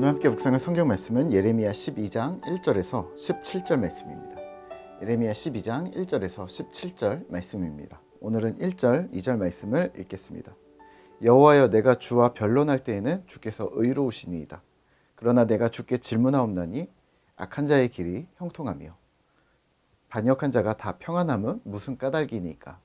오늘 함께 묵상할 성경 말씀은 예레미야 12장 1절에서 17절 말씀입니다. 예레미야 12장 1절에서 17절 말씀입니다. 오늘은 1절, 2절 말씀을 읽겠습니다. 여호와여, 내가 주와 변론할 때에는 주께서 의로우시니이다. 그러나 내가 주께 질문하옵나니 악한 자의 길이 형통하며 반역한 자가 다 평안함은 무슨 까닭이니까.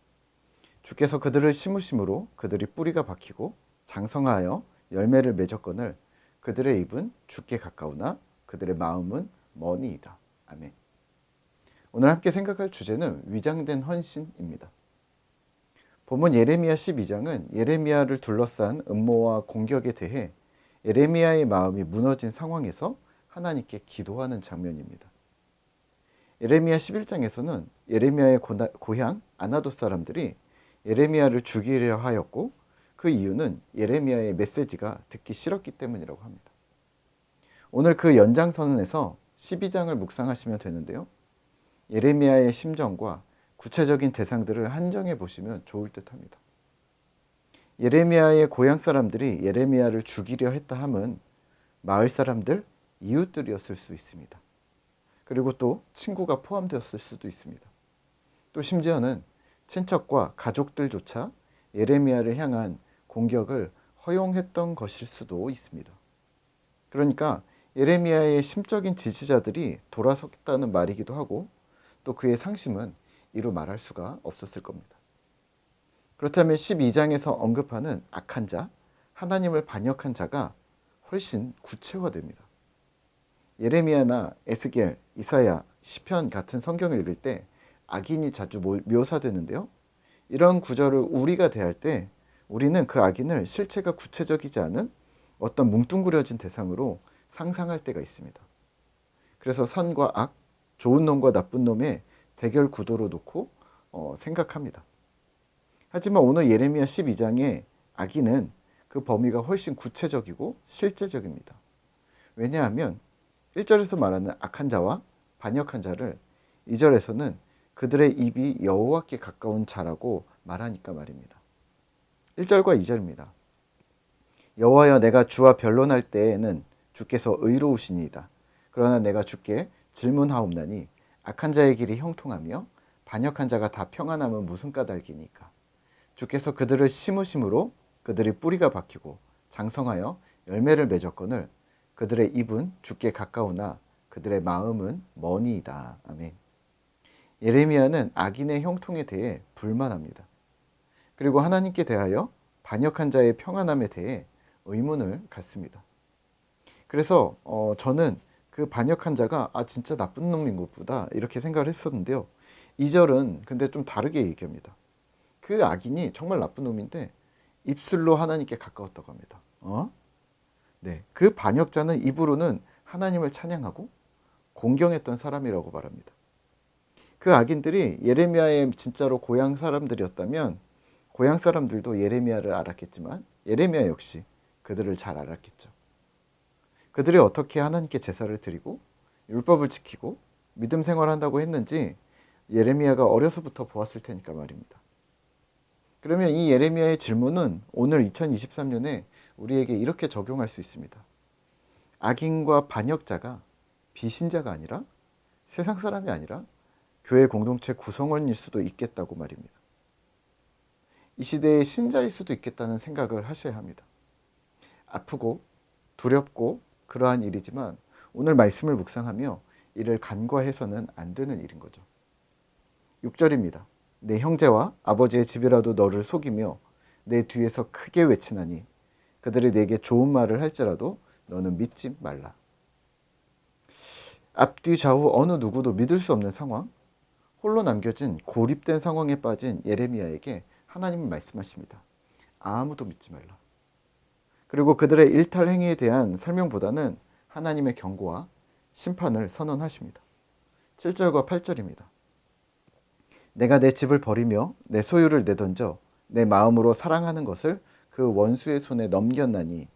주께서 그들을 심으심으로 그들이 뿌리가 박히고 장성하여 열매를 맺었거늘 그들의 입은 주께 가까우나 그들의 마음은 머니이다. 아멘. 오늘 함께 생각할 주제는 위장된 헌신입니다. 본문 예레미야 12장은 예레미야를 둘러싼 음모와 공격에 대해 예레미야의 마음이 무너진 상황에서 하나님께 기도하는 장면입니다. 예레미야 11장에서는 예레미야의 고향 아나돗 사람들이 예레미야를 죽이려 하였고 그 이유는 예레미야의 메시지가 듣기 싫었기 때문이라고 합니다. 오늘 그 연장선에서 12장을 묵상하시면 되는데요. 예레미야의 심정과 구체적인 대상들을 한정해 보시면 좋을 듯합니다. 예레미야의 고향 사람들이 예레미야를 죽이려 했다 함은 마을 사람들, 이웃들이었을 수 있습니다. 그리고 또 친구가 포함되었을 수도 있습니다. 또 심지어는 친척과 가족들조차 예레미야를 향한 공격을 허용했던 것일 수도 있습니다. 그러니까 예레미야의 심적인 지지자들이 돌아섰다는 말이기도 하고 또 그의 상심은 이루 말할 수가 없었을 겁니다. 그렇다면 12장에서 언급하는 악한 자, 하나님을 반역한 자가 훨씬 구체화됩니다. 예레미야나 에스겔, 이사야, 시편 같은 성경을 읽을 때 악인이 자주 묘사되는데요. 이런 구절을 우리가 대할 때 우리는 그 악인을 실체가 구체적이지 않은 어떤 뭉뚱그려진 대상으로 상상할 때가 있습니다. 그래서 선과 악, 좋은 놈과 나쁜 놈의 대결 구도로 놓고 생각합니다. 하지만 오늘 예레미야 12장의 악인은 그 범위가 훨씬 구체적이고 실제적입니다. 왜냐하면 1절에서 말하는 악한 자와 반역한 자를 2절에서는 그들의 입이 여호와께 가까운 자라고 말하니까 말입니다. 1절과 2절입니다. 여호와여, 내가 주와 변론할 때에는 주께서 의로우시니이다. 그러나 내가 주께 질문하옵나니 악한 자의 길이 형통하며 반역한 자가 다 평안함은 무슨 까닭이니까. 주께서 그들을 심으심으로 그들이 뿌리가 박히고 장성하여 열매를 맺었거늘 그들의 입은 주께 가까우나 그들의 마음은 머니이다. 아멘. 예레미야는 악인의 형통에 대해 불만합니다. 그리고 하나님께 대하여 반역한 자의 평안함에 대해 의문을 갖습니다. 그래서 저는 그 반역한 자가 진짜 나쁜 놈인 것보다 이렇게 생각을 했었는데요. 2절은 근데 좀 다르게 얘기합니다. 그 악인이 정말 나쁜 놈인데 입술로 하나님께 가까웠다고 합니다. 네, 그 반역자는 입으로는 하나님을 찬양하고 공경했던 사람이라고 말합니다. 그 악인들이 예레미야의 진짜로 고향 사람들이었다면 고향 사람들도 예레미야를 알았겠지만 예레미야 역시 그들을 잘 알았겠죠. 그들이 어떻게 하나님께 제사를 드리고 율법을 지키고 믿음 생활한다고 했는지 예레미야가 어려서부터 보았을 테니까 말입니다. 그러면 이 예레미야의 질문은 오늘 2023년에 우리에게 이렇게 적용할 수 있습니다. 악인과 반역자가 비신자가 아니라 세상 사람이 아니라 교회 공동체 구성원일 수도 있겠다고 말입니다. 이 시대의 신자일 수도 있겠다는 생각을 하셔야 합니다. 아프고 두렵고 그러한 일이지만 오늘 말씀을 묵상하며 이를 간과해서는 안 되는 일인 거죠. 6절입니다. 내 형제와 아버지의 집이라도 너를 속이며 내 뒤에서 크게 외치나니 그들이 내게 좋은 말을 할지라도 너는 믿지 말라. 앞뒤 좌우 어느 누구도 믿을 수 없는 상황, 홀로 남겨진 고립된 상황에 빠진 예레미야에게 하나님은 말씀하십니다. 아무도 믿지 말라. 그리고 그들의 일탈 행위에 대한 설명보다는 하나님의 경고와 심판을 선언하십니다. 7절과 8절입니다. 내가 내 집을 버리며 내 소유를 내던져 내 마음으로 사랑하는 것을 그 원수의 손에 넘겼나니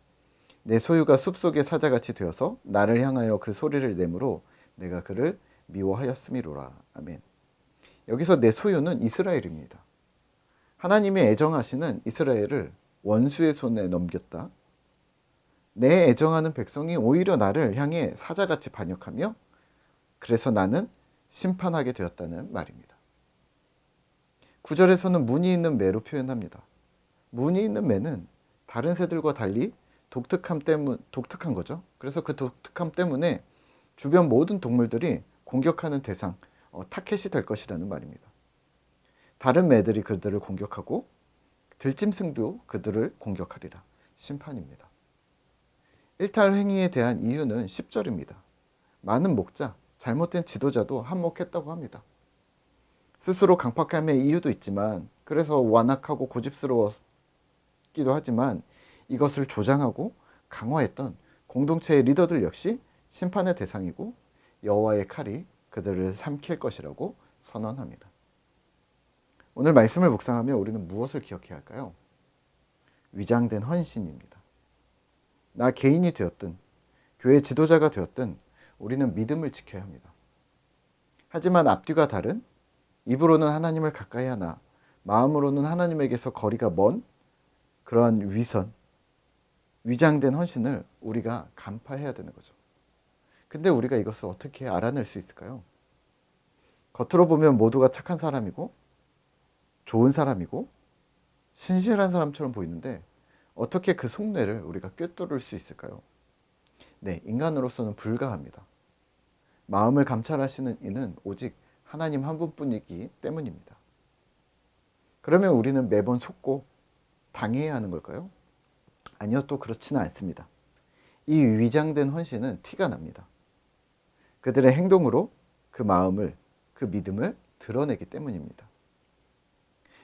내 소유가 숲속의 사자같이 되어서 나를 향하여 그 소리를 내므로 내가 그를 미워하였음이로라. 아멘. 여기서 내 소유는 이스라엘입니다. 하나님의 애정하시는 이스라엘을 원수의 손에 넘겼다. 내 애정하는 백성이 오히려 나를 향해 사자같이 반역하며 그래서 나는 심판하게 되었다는 말입니다. 9절에서는 무늬 있는 매로 표현합니다. 무늬 있는 매는 다른 새들과 달리 독특한 거죠. 그래서 그 독특함 때문에 주변 모든 동물들이 공격하는 대상, 타켓이 될 것이라는 말입니다. 다른 매들이 그들을 공격하고 들짐승도 그들을 공격하리라. 심판입니다. 일탈 행위에 대한 이유는 10절입니다. 많은 목자, 잘못된 지도자도 한몫했다고 합니다. 스스로 강팍함의 이유도 있지만 그래서 완악하고 고집스러웠기도 하지만 이것을 조장하고 강화했던 공동체의 리더들 역시 심판의 대상이고 여호와의 칼이 그들을 삼킬 것이라고 선언합니다. 오늘 말씀을 묵상하며 우리는 무엇을 기억해야 할까요? 위장된 헌신입니다. 나 개인이 되었든 교회 지도자가 되었든 우리는 믿음을 지켜야 합니다. 하지만 앞뒤가 다른 입으로는 하나님을 가까이 하나 마음으로는 하나님에게서 거리가 먼 그러한 위장된 헌신을 우리가 간파해야 되는 거죠. 근데 우리가 이것을 어떻게 알아낼 수 있을까요? 겉으로 보면 모두가 착한 사람이고 좋은 사람이고 신실한 사람처럼 보이는데 어떻게 그 속내를 우리가 꿰뚫을 수 있을까요? 네, 인간으로서는 불가합니다. 마음을 감찰하시는 이는 오직 하나님 한 분뿐이기 때문입니다. 그러면 우리는 매번 속고 당해야 하는 걸까요? 아니요, 또 그렇지는 않습니다. 이 위장된 헌신은 티가 납니다. 그들의 행동으로 그 마음을, 그 믿음을 드러내기 때문입니다.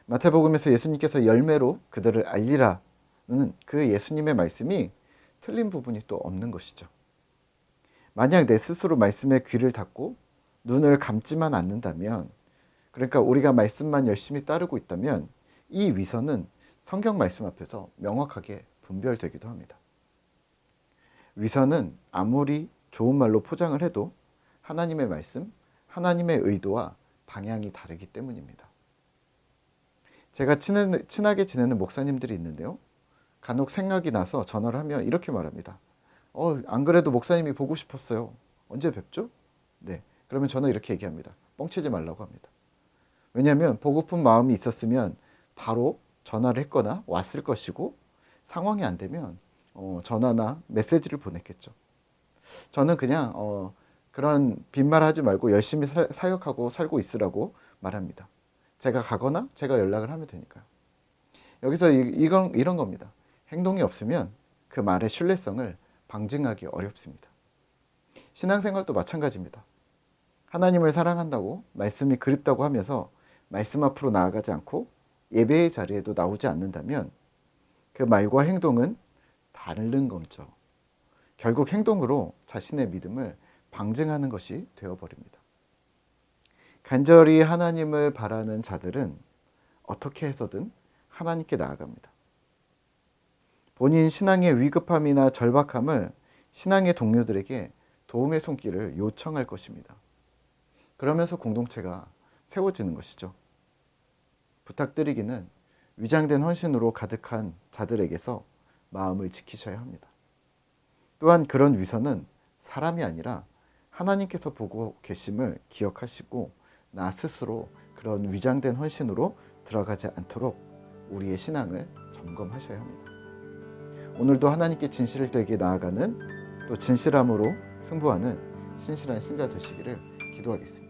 마태복음에서 예수님께서 열매로 그들을 알리라는 그 예수님의 말씀이 틀린 부분이 또 없는 것이죠. 만약 내 스스로 말씀에 귀를 닫고 눈을 감지만 않는다면, 그러니까 우리가 말씀만 열심히 따르고 있다면 이 위선은 성경 말씀 앞에서 명확하게 분별되기도 합니다. 위선은 아무리 좋은 말로 포장을 해도 하나님의 말씀, 하나님의 의도와 방향이 다르기 때문입니다. 제가 친하게 지내는 목사님들이 있는데요. 간혹 생각이 나서 전화를 하면 이렇게 말합니다. 안 그래도 목사님이 보고 싶었어요. 언제 뵙죠? 네. 그러면 저는 이렇게 얘기합니다. 뻥치지 말라고 합니다. 왜냐하면 보고픈 마음이 있었으면 바로 전화를 했거나 왔을 것이고 상황이 안 되면 전화나 메시지를 보냈겠죠. 저는 그냥 그런 빈말하지 말고 열심히 사역하고 살고 있으라고 말합니다. 제가 가거나 제가 연락을 하면 되니까요. 여기서 이런 겁니다. 행동이 없으면 그 말의 신뢰성을 방증하기 어렵습니다. 신앙생활도 마찬가지입니다. 하나님을 사랑한다고 말씀이 그립다고 하면서 말씀 앞으로 나아가지 않고 예배의 자리에도 나오지 않는다면 그 말과 행동은 다른 거죠. 결국 행동으로 자신의 믿음을 방증하는 것이 되어버립니다. 간절히 하나님을 바라는 자들은 어떻게 해서든 하나님께 나아갑니다. 본인 신앙의 위급함이나 절박함을 신앙의 동료들에게 도움의 손길을 요청할 것입니다. 그러면서 공동체가 세워지는 것이죠. 부탁드리기는 위장된 헌신으로 가득한 자들에게서 마음을 지키셔야 합니다. 또한 그런 위선은 사람이 아니라 하나님께서 보고 계심을 기억하시고 나 스스로 그런 위장된 헌신으로 들어가지 않도록 우리의 신앙을 점검하셔야 합니다. 오늘도 하나님께 진실되게 나아가는 또 진실함으로 승부하는 신실한 신자 되시기를 기도하겠습니다.